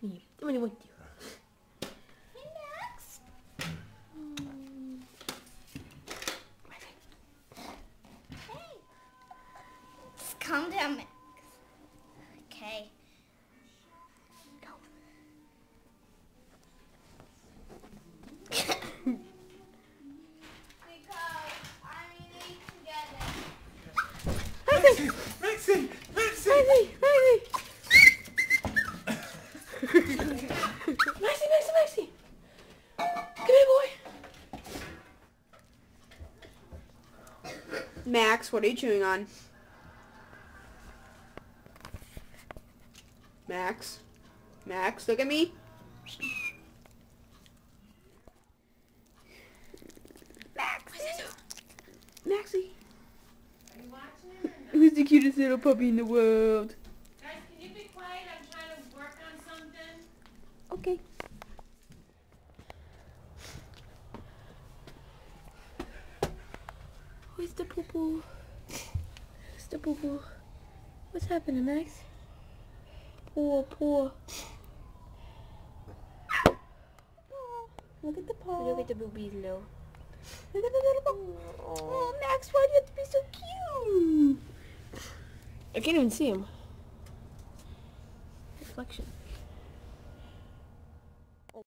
What do you want to do? Hey, Max. Hey. Just calm down, Max. Okay. Go. Because I'm eating together. Maxie! Maxie! Maxie! Maxie! Come here, boy. Max, what are you chewing on? Max? Max, look at me. Max! Maxie! Are you watching? Who's the cutest little puppy in the world? Guys, can you be quiet? I'm trying to work on something. Okay. Where's the poo-poo? Where's the poo-poo? What's happening, Max? Poor. Look at the paw. Look at the boobies, Lil. Look at the little paw. Oh, Max, why do you have to be so cute? I can't even see him. Reflection.